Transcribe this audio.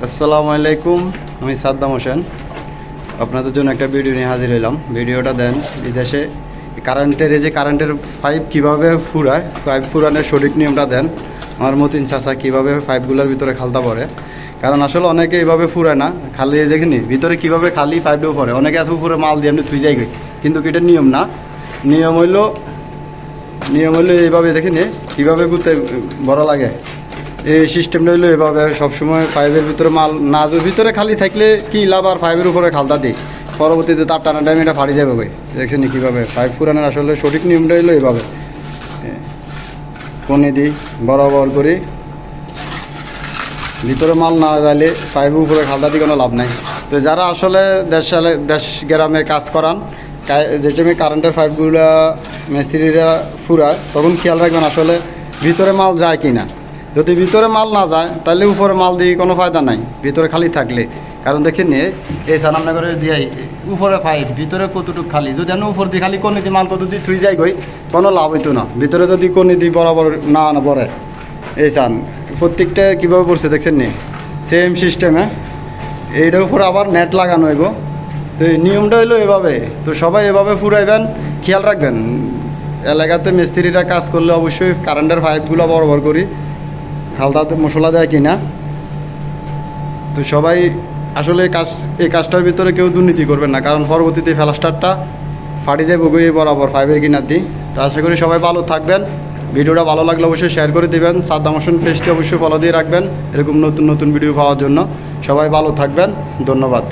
আসসালামু আলাইকুম, আমি সাদ্দাম হোসেন। আপনাদের জন্য একটা ভিডিও নিয়ে হাজির হলাম। ভিডিওটা দেন বিদেশে কারেন্টের পাইপ কীভাবে ফুরায়, পাইপ ফুরানোর সঠিক নিয়মটা দেন। আমার মতিন চাচা কীভাবে পাইপগুলোর ভিতরে খালতা পড়ে, কারণ আসলে অনেকে এইভাবে ফুরায় না, খালি দেখিনি ভিতরে কীভাবে খালি পাইপটাও পড়ে। অনেকে আছে উপরে মাল দিয়ে এমনি থুই যাই, কিন্তু এটা নিয়ম না। নিয়ম হইলো এইভাবে দেখিনি কীভাবে গুতে বড় লাগে। এই সিস্টেমটা হইলো এভাবে সবসময় পাইপের ভিতরে মাল না, ভিতরে খালি থাকলে কি লাভ, আর পাইপের উপরে খালতা দিই, পরবর্তীতে তার টানা টাইম এটা ফাড়ি যাবে। দেখছেন কীভাবে পাইপ ফুরানোর আসলে সঠিক নিয়মটা হইলো এইভাবে কোণে দিই বরাবর করি, ভিতরে মাল না যাইলে পাইপের উপরে খালতা দিয়ে কোনো লাভ নাই। তো যারা আসলে দেশ গ্রামে কাজ করান, যে টাইমে কারেন্টের পাইপগুলো মিস্ত্রিরা ফুরায়, তখন খেয়াল রাখবেন আসলে ভিতরে মাল যায় কি না। যদি ভিতরে মাল না যায় তাহলে উপরে মাল দিয়ে কোনো ফায়দা নাই, ভিতরে খালি থাকলে। কারণ দেখছেন এই সানামনা করে দিয়াই উপরে পাইপ, ভিতরে কতটুকু খালি। যদি আমি উপর দিয়ে খালি কোনে দিয়ে মাল কত দিয়ে থুই যাই গই, কোনো লাভ হইতো না। ভিতরে যদি কোনে দিয়ে বরাবর না পড়ে, এই সান প্রত্যেকটা কীভাবে পড়ছে দেখছেন সেম সিস্টেমে। এইটার উপর আবার নেট লাগানো হইব। তো এই নিয়মটা হইলো এভাবে। তো সবাই এভাবে ফুরাইবেন, খেয়াল রাখবেন। এলাকাতে মিস্ত্রিরা কাজ করলে অবশ্যই কারেন্টের পাইপগুলো বরাবর করি, খালতাতে মশলা দেয় কিনা। তো সবাই আসলে এই কাজটার ভিতরে কেউ দুর্নীতি করবেন না, কারণ পরবর্তীতে ফ্লাস্টারটা ফাটি যায় বগুয়ে বরাবর পাইপের কিনার দিই। তো আশা করি সবাই ভালো থাকবেন। ভিডিওটা ভালো লাগলে অবশ্যই শেয়ার করে দেবেন। সাদ্দাম হোসেন পেজটি অবশ্যই ফলো দিয়ে রাখবেন এরকম নতুন নতুন ভিডিও পাওয়ার জন্য। সবাই ভালো থাকবেন, ধন্যবাদ।